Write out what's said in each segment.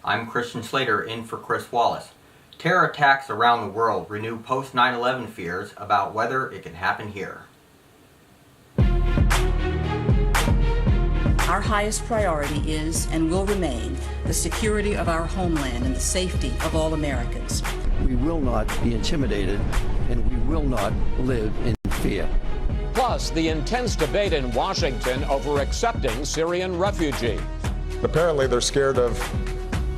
I'm Christian Slater in for Chris Wallace. Terror attacks around the world renew post 9/11 fears about whether it can happen here. Our highest priority is and will remain the security of our homeland and the safety of all Americans. We will not be intimidated, and we will not live in fear. Plus, the intense debate in Washington over accepting Syrian refugees. Apparently, they're scared of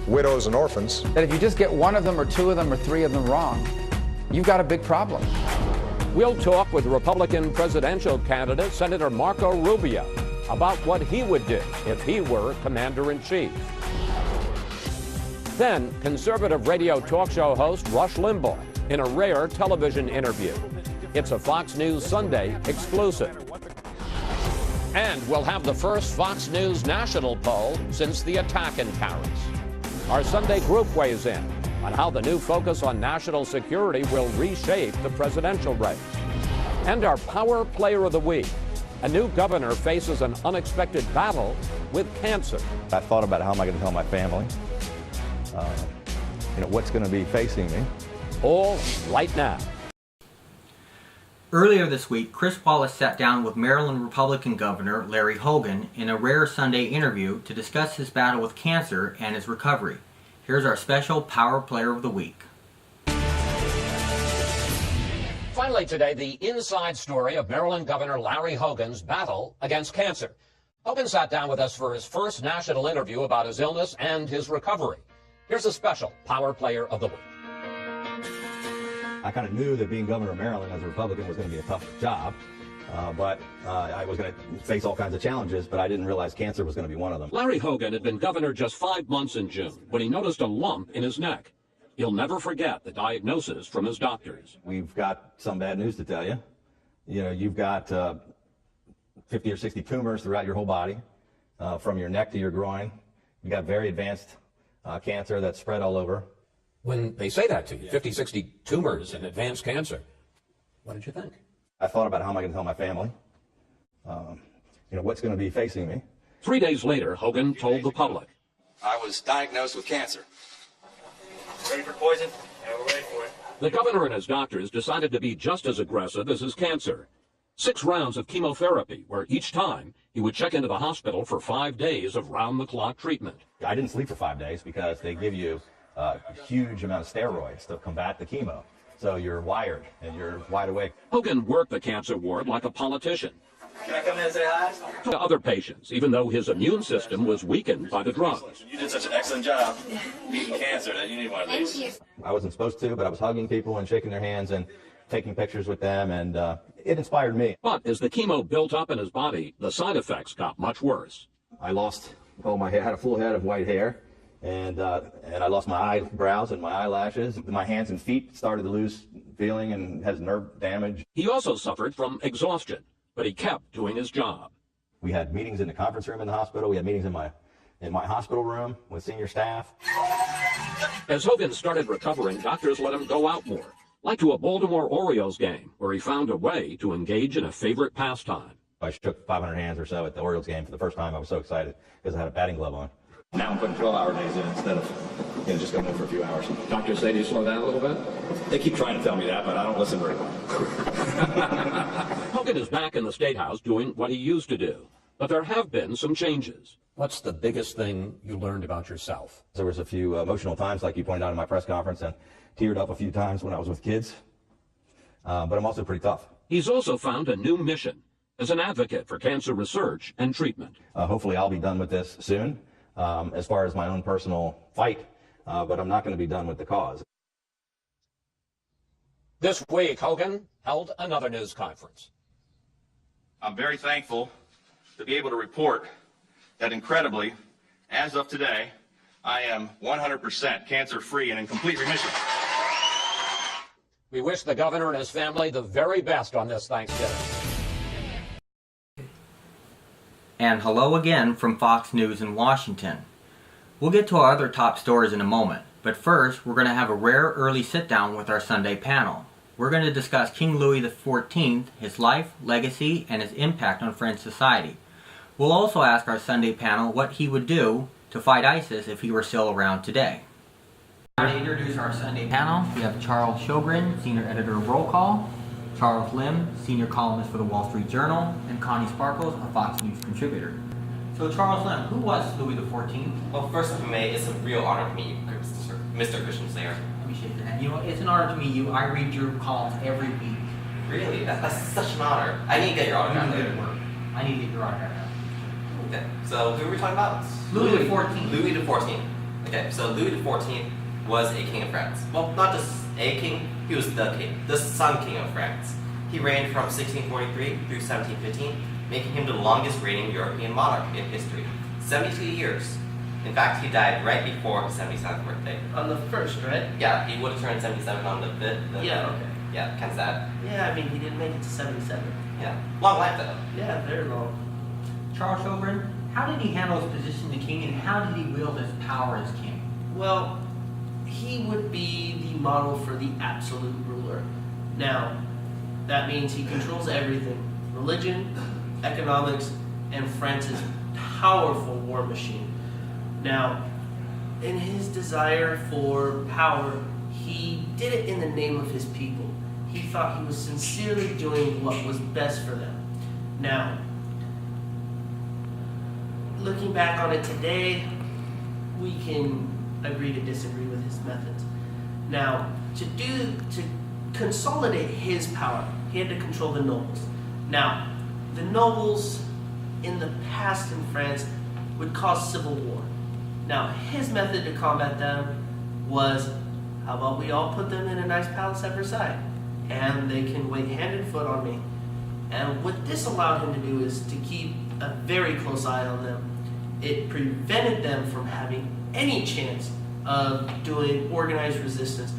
widows and orphans. That if you just get one of them or two of them or three of them wrong, you've got a big problem. We'll talk with Republican presidential candidate Senator Marco Rubio about what he would do if he were commander-in-chief. Then, conservative radio talk show host Rush Limbaugh in a rare television interview. It's a Fox News Sunday exclusive. And we'll have the first Fox News national poll since the attack in Paris. Our Sunday group weighs in on how the new focus on national security will reshape the presidential race. And our Power Player of the Week. A new governor faces an unexpected battle with cancer. I thought about how am I going to tell my family, what's going to be facing me. All right now. Earlier this week, Chris Wallace sat down with Maryland Republican Governor Larry Hogan in a rare Sunday interview to discuss his battle with cancer and his recovery. Here's our special Power Player of the Week. Finally today, the inside story of Maryland Governor Larry Hogan's battle against cancer. Hogan sat down with us for his first national interview about his illness and his recovery. Here's a special Power Player of the Week. I kind of knew that being governor of Maryland as a Republican was going to be a tough job, but I was going to face all kinds of challenges, but I didn't realize cancer was going to be one of them. Larry Hogan had been governor just 5 months in June when he noticed a lump in his neck. He'll never forget the diagnosis from his doctors. We've got some bad news to tell you. You've got 50 or 60 tumors throughout your whole body, from your neck to your groin. You've got very advanced cancer that's spread all over. When they say that to you, 50, 60 tumors and advanced cancer, what did you think? I thought about how am I going to tell my family, what's going to be facing me. 3 days later, Hogan told the public. I was diagnosed with cancer. Ready for poison? Yeah, we're ready for it. The governor and his doctors decided to be just as aggressive as his cancer. 6 rounds of chemotherapy, where each time he would check into the hospital for 5 days of round-the-clock treatment. I didn't sleep for 5 days because they give you a huge amount of steroids to combat the chemo. So you're wired and you're wide awake. Hogan worked the cancer ward like a politician. Can I come in and say hi? To other patients, even though his immune system was weakened by the drugs. You did such an excellent job beating cancer that you need one of these. I wasn't supposed to, but I was hugging people and shaking their hands and taking pictures with them, and it inspired me. But as the chemo built up in his body, the side effects got much worse. I lost my hair, had a full head of white hair, and I lost my eyebrows and my eyelashes. My hands and feet started to lose feeling and has nerve damage. He also suffered from exhaustion, but he kept doing his job. We had meetings in the conference room in the hospital. We had meetings in my hospital room with senior staff. As Hogan started recovering, doctors let him go out more, like to a Baltimore Orioles game, where he found a way to engage in a favorite pastime. I shook 500 hands or so at the Orioles game for the first time. I was so excited because I had a batting glove on. Now I'm putting 12-hour days in instead of just going in for a few hours. Doctors say to slow down a little bit? They keep trying to tell me that, but I don't listen very well. Hogan is back in the State House doing what he used to do, but there have been some changes. What's the biggest thing you learned about yourself? There was a few emotional times, like you pointed out in my press conference, and teared up a few times when I was with kids, but I'm also pretty tough. He's also found a new mission as an advocate for cancer research and treatment. Hopefully I'll be done with this soon, as far as my own personal fight, but I'm not going to be done with the cause. This week, Hogan held another news conference. I'm very thankful to be able to report that incredibly, as of today, I am 100% cancer-free and in complete remission. We wish the governor and his family the very best on this Thanksgiving. And hello again from Fox News in Washington. We'll get to our other top stories in a moment, but first we're going to have a rare early sit-down with our Sunday panel. We're going to discuss King Louis XIV, his life, legacy, and his impact on French society. We'll also ask our Sunday panel what he would do to fight ISIS if he were still around today. Now to introduce our Sunday panel, we have Charles Sjogren, Senior Editor of Roll Call, Charles Lim, Senior Columnist for the Wall Street Journal, and Connie Sparkles, a Fox News contributor. So Charles Lim, who was Louis XIV? Well, first of May, it's a real honor to meet you, Mr. Christian Slayer. Let me shake your hand. You know, it's an honor to meet you. I read your columns every week. Really? That's such an honor. I need to get your autograph later. I need to get your autograph. Okay, so who are we talking about? Louis XIV. Louis XIV. Okay, so Louis XIV was a king of France. Well, not just a king, he was the king, the Sun King of France. He reigned from 1643 through 1715, making him the longest reigning European monarch in history. 72 years. In fact, he died right before his 77th birthday. On the 1st, right? Yeah, he would have turned 77 on the 5th. Yeah, okay. Yeah, kind of sad. Yeah, I mean, he didn't make it to 77. Yeah, long life though. Yeah, very long. Charles Sjogren, how did he handle his position as king, and how did he wield his power as king? Well, he would be the model for the absolute ruler. Now, that means he controls everything. Religion, economics, and France's powerful war machine. Now, in his desire for power, he did it in the name of his people. He thought he was sincerely doing what was best for them. Now, looking back on it today, we can agree to disagree with his methods. Now, to consolidate his power, he had to control the nobles. Now, the nobles in the past in France would cause civil war. Now, his method to combat them was, how about we all put them in a nice palace at Versailles, and they can wait hand and foot on me. And what this allowed him to do is to keep a very close eye on them. It prevented them from having any chance of doing organized resistance.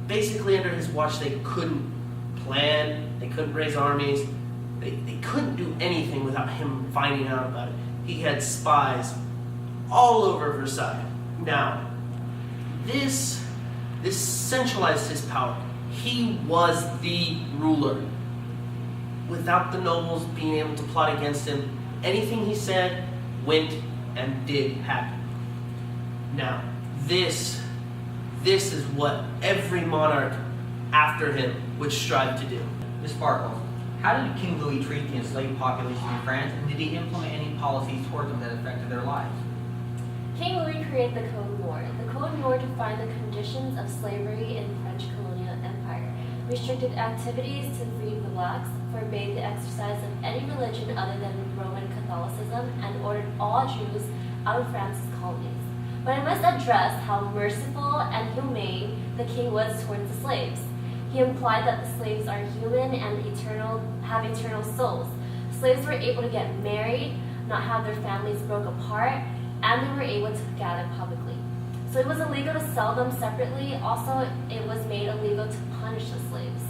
Basically, under his watch, they couldn't plan, they couldn't raise armies, they couldn't do anything without him finding out about it. He had spies all over Versailles. Now, this centralized his power. He was the ruler. Without the nobles being able to plot against him, anything he said went and did happen. Now, this is what every monarch after him would strive to do. Ms. Sparkles, how did King Louis treat the enslaved population in France, and did he implement any policies towards them that affected their lives? King Louis created the Code Noir. The Code Noir defined the conditions of slavery in French colonial empire, restricted activities to free the blacks, forbade the exercise of any religion other than Roman Catholicism, and ordered all Jews out of France's colonies. But I must address how merciful and humane the king was towards the slaves. He implied that the slaves are human and have eternal souls. Slaves were able to get married, not have their families broke apart, and they were able to gather publicly. So it was illegal to sell them separately. Also, it was made illegal to punish the slaves.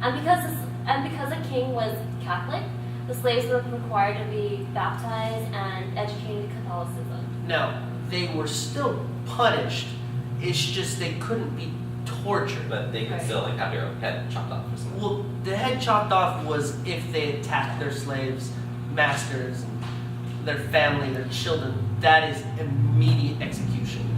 And because the king was Catholic, the slaves were required to be baptized and educated in Catholicism. Now, they were still punished. It's just they couldn't be tortured. But they could still have their head chopped off or something. Well, the head chopped off was if they attacked their slaves, masters, their family, their children. That is immediate execution.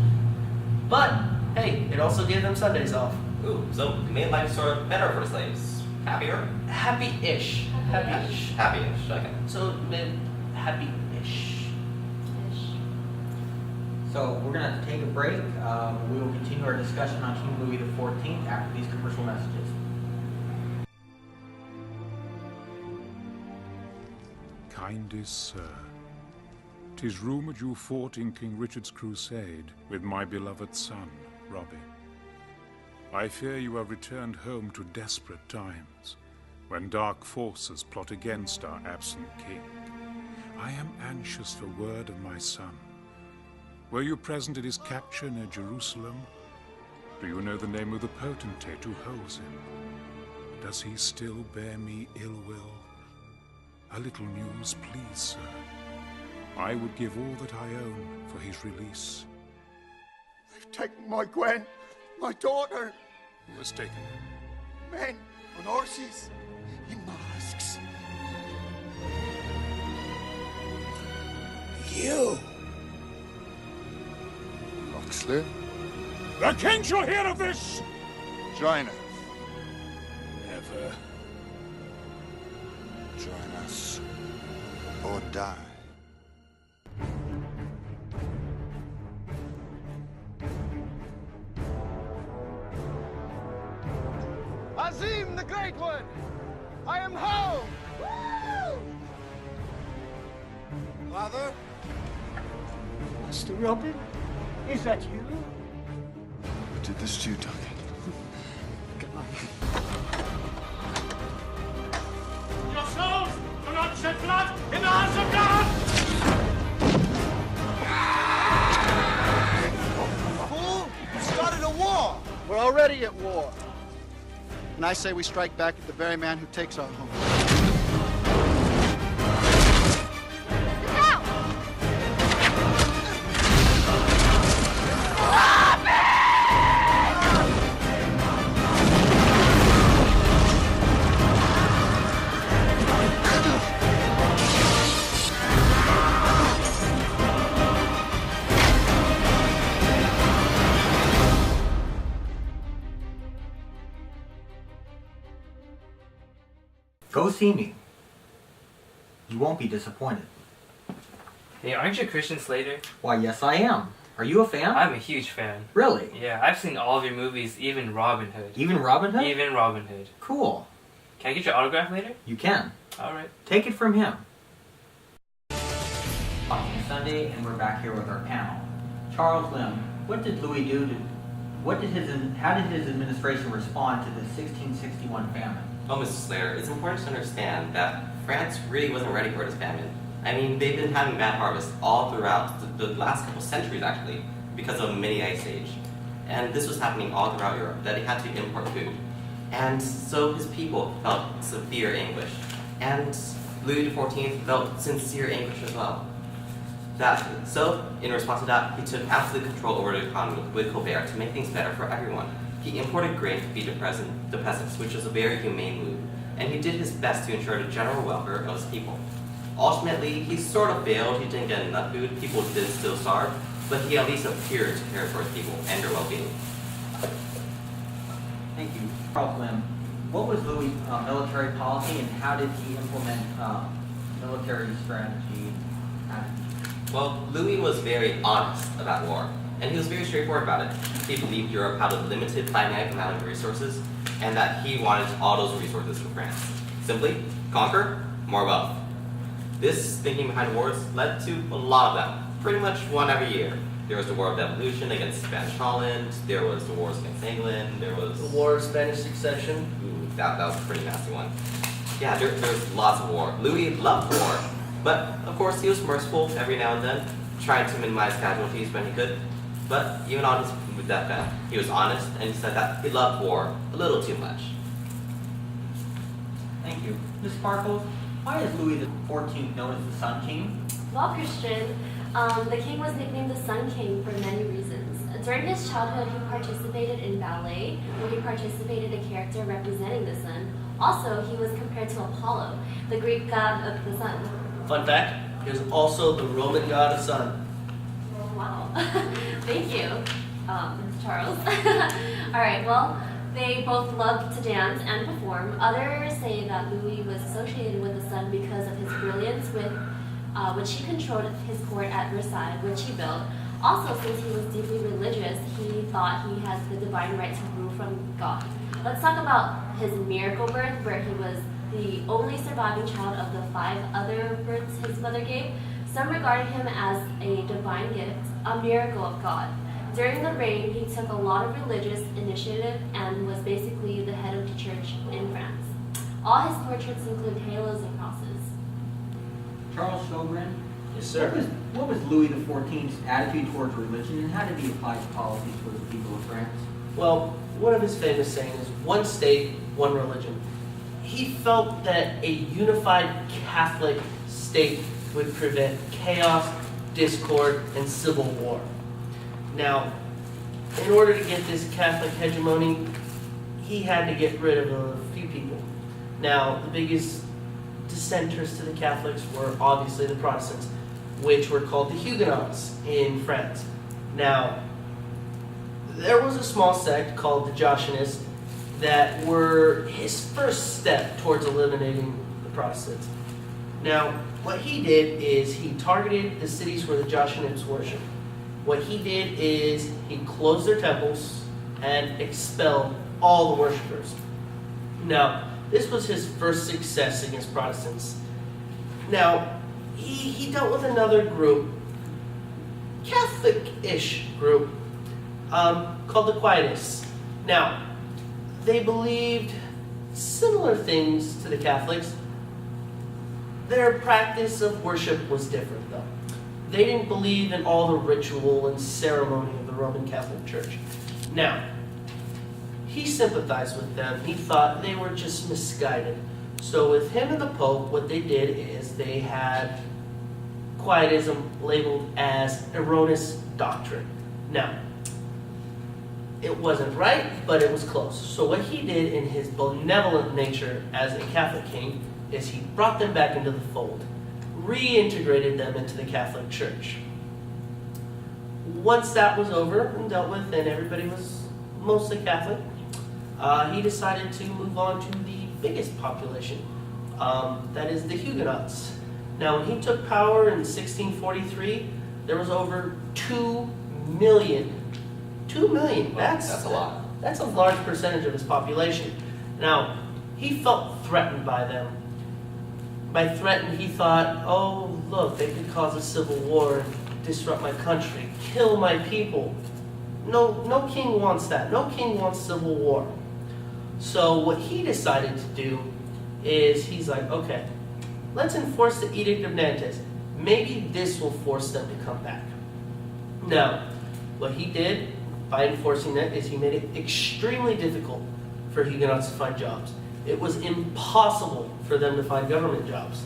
But, hey, it also gave them Sundays off. Ooh, so it made life sort of better for the slaves. Happier? Happy-ish. Happy-ish. Happy-ish, okay. So, happy-ish. So we're going to have to take a break. We will continue our discussion on King Louis XIV after these commercial messages. Kindest sir, 'tis rumored you fought in King Richard's crusade with my beloved son, Robbie. I fear you have returned home to desperate times, when dark forces plot against our absent king. I am anxious for word of my son. Were you present at his capture near Jerusalem? Do you know the name of the potentate who holds him? Does he still bear me ill will? A little news, please, sir. I would give all that I own for his release. They've taken my Gwen, my daughter. Who has taken her? Men on horses, in masks. You! Honestly, The king shall hear of this! join us. Never. Join us or die. Azim the Great One! I am home! Father? Master Robin? Is that you? Who did this to you, Duncan? Your souls do not shed blood in the hands of God! Fool! You started a war! We're already at war. And I say we strike back at the very man who takes our home. Go see me. You won't be disappointed. Hey, aren't you a Christian Slater? Why, yes I am. Are you a fan? I'm a huge fan. Really? Yeah, I've seen all of your movies, even Robin Hood. Even Robin Hood? Even Robin Hood. Cool. Can I get your autograph later? You can. Alright. Take it from him. Watching Sunday, and we're back here with our panel. Charles Lim, what did Louis do to... How did his administration respond to the 1661 famine? Oh, Mr. Slater, it's important to understand that France really wasn't ready for this famine. I mean, they've been having bad harvests all throughout the last couple centuries, actually, because of a mini ice age. And this was happening all throughout Europe, that they had to import food. And so his people felt severe anguish. And Louis XIV felt sincere anguish as well. So, in response to that, he took absolute control over the economy with Colbert to make things better for everyone. He imported grain to feed the peasants, which was a very humane move, and he did his best to ensure the general welfare of his people. Ultimately, he sort of failed. He didn't get enough food. People did still starve, but he at least appeared to care for his people and their well-being. Thank you. Charles Lim, what was Louis' military policy, and how did he implement military strategy? Well, Louis was very honest about war, and he was very straightforward about it. He believed Europe had a limited finite amount of resources, and that he wanted all those resources for France. Simply, conquer, more wealth. This thinking behind wars led to a lot of them, pretty much one every year. There was the War of Devolution against Spanish Holland, there was the wars against England, there was... The War of Spanish Succession. Ooh, that was a pretty nasty one. Yeah, there's lots of war. Louis loved war, but of course he was merciful every now and then, trying to minimize casualties when he could. But even on his deathbed, he was honest, and he said that he loved war a little too much. Thank you. Ms. Sparkles, why is Louis XIV known as the Sun King? Well, Christian, the king was nicknamed the Sun King for many reasons. During his childhood, he participated in ballet, where he participated a character representing the sun. Also, he was compared to Apollo, the Greek god of the sun. Fun fact, he was also the Roman god of sun. Wow. Thank you, Charles. Alright, well, they both loved to dance and perform. Others say that Louis was associated with the sun because of his brilliance, which he controlled his court at Versailles, which he built. Also, since he was deeply religious, he thought he had the divine right to rule from God. Let's talk about his miracle birth, where he was the only surviving child of the 5 other births his mother gave. Some regarded him as a divine gift, a miracle of God. During the reign, he took a lot of religious initiative and was basically the head of the church in France. All his portraits include halos and crosses. Charles Sjogren? Yes, sir. What was Louis XIV's attitude towards religion, and how did he apply his policies for the people of France? Well, one of his famous sayings is, one state, one religion. He felt that a unified Catholic state would prevent chaos, discord, and civil war. Now, in order to get this Catholic hegemony, he had to get rid of a few people. Now, the biggest dissenters to the Catholics were obviously the Protestants, which were called the Huguenots in France. Now, there was a small sect called the Joshinists that were his first step towards eliminating the Protestants. Now, what he did is he targeted the cities where the Joshinists worshiped. What he did is he closed their temples and expelled all the worshipers. Now, this was his first success against Protestants. Now, he dealt with another group, Catholic-ish group, called the Quietists. Now, they believed similar things to the Catholics. Their practice of worship was different, though. They didn't believe in all the ritual and ceremony of the Roman Catholic Church. Now, he sympathized with them. He thought they were just misguided. So with him and the Pope, what they did is they had Quietism labeled as erroneous doctrine. Now, it wasn't right, but it was close. So what he did in his benevolent nature as a Catholic king is he brought them back into the fold, reintegrated them into the Catholic Church. Once that was over and dealt with and everybody was mostly Catholic, he decided to move on to the biggest population, that is the Huguenots. Now, when he took power in 1643, there was over 2 million. 2 million, that's a lot. That's a large percentage of his population. Now, he felt threatened by them. By threatened, he thought, oh, look, they could cause a civil war and disrupt my country, kill my people. No king wants that. No king wants civil war. So what he decided to do is he's like, okay, let's enforce the Edict of Nantes. Maybe this will force them to come back. Now, what he did by enforcing that is he made it extremely difficult for Huguenots to find jobs. It was impossible for them to find government jobs.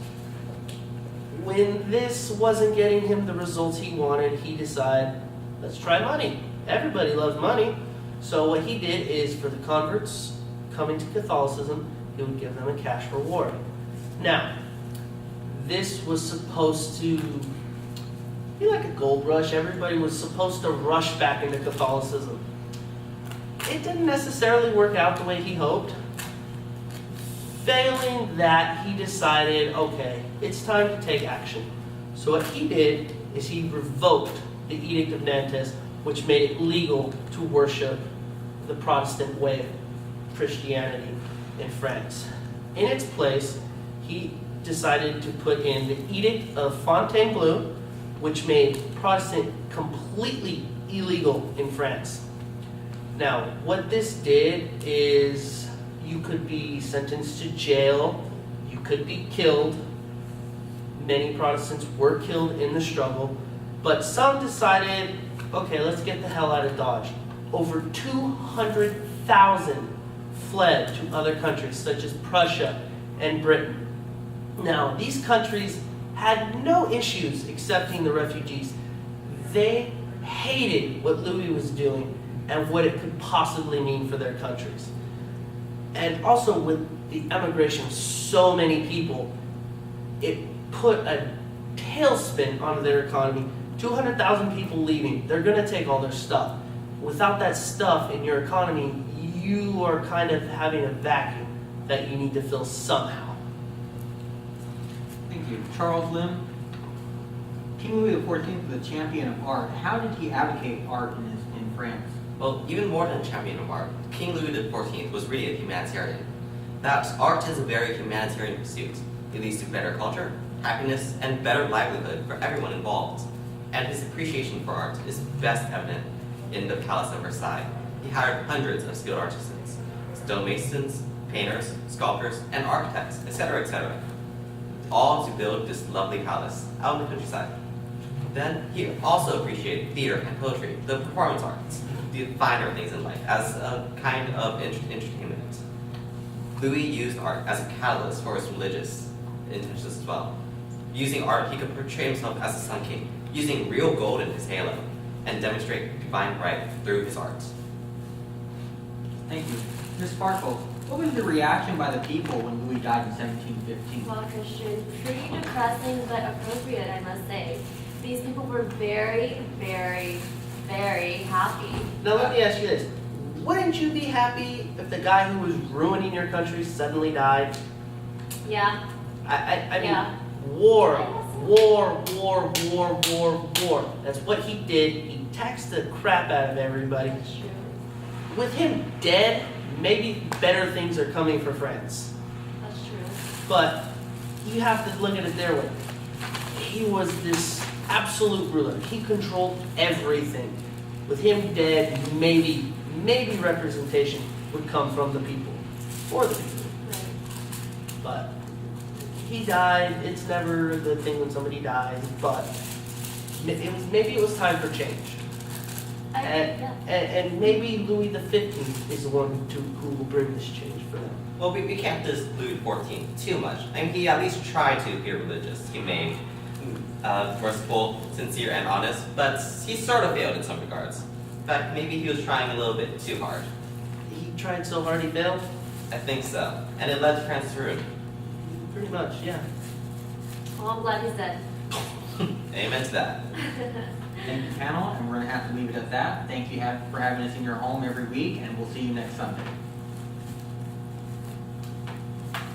When this wasn't getting him the results he wanted, he decided, let's try money. Everybody loves money. So what he did is for the converts coming to Catholicism, he would give them a cash reward. Now, this was supposed to be like a gold rush. Everybody was supposed to rush back into Catholicism. It didn't necessarily work out the way he hoped. Failing that, he decided, okay, it's time to take action. So what he did is he revoked the Edict of Nantes, which made it legal to worship the Protestant way of Christianity in France. In its place, he decided to put in the Edict of Fontainebleau, which made Protestant completely illegal in France. Now, what this did is you could be sentenced to jail, you could be killed. Many Protestants were killed in the struggle, but some decided, okay, let's get the hell out of Dodge. Over 200,000 fled to other countries such as Prussia and Britain. Now, these countries had no issues accepting the refugees. They hated what Louis was doing and what it could possibly mean for their countries. And also with the emigration of so many people, it put a tailspin onto their economy. 200,000 people leaving, they're going to take all their stuff. Without that stuff in your economy, you are kind of having a vacuum that you need to fill somehow. Thank you. Charles Lim, King Louis XIV was a champion of art. How did he advocate art in France? Well, even more than a champion of art, King Louis XIV was really a humanitarian. That art is a very humanitarian pursuit. It leads to better culture, happiness, and better livelihood for everyone involved. And his appreciation for art is best evident in the Palace of Versailles. He hired hundreds of skilled artisans, stonemasons, painters, sculptors, and architects, etc., all to build this lovely palace out in the countryside. Then he also appreciated theater and poetry, the performance arts, the finer things in life, as a kind of entertainment. Louis used art as a catalyst for his religious intentions as well. Using art, he could portray himself as a Sun King, using real gold in his halo, and demonstrate divine right through his art. Thank you. Ms. Sparkle, what was the reaction by the people when Louis died in 1715? Well, Christian, pretty depressing but appropriate, I must say. These people were very, very very happy. Now let me ask you this. Wouldn't you be happy if the guy who was ruining your country suddenly died? Yeah. I mean, Yeah. war. That's what he did. He taxed the crap out of everybody. That's true. With him dead, maybe better things are coming for France. That's true. But you have to look at it their way. He was this absolute ruler. He controlled everything. With him dead, maybe representation would come from the people, for the people. Right. But he died. It's never a good thing when somebody dies, but maybe it was time for change. And maybe Louis XV is the one who will bring this change for them. Well, we can't diss Louis XIV too much. I mean, he at least tried to be religious, humane, merciful, sincere, and honest, but he sort of failed in some regards. In fact, maybe he was trying a little bit too hard. He tried so hard he failed? I think so. And it led to France's ruin. Pretty much, yeah. Well, I'm glad he's dead. Amen to that. Thank you, panel, and we're going to have to leave it at that. Thank you for having us in your home every week, and we'll see you next Sunday.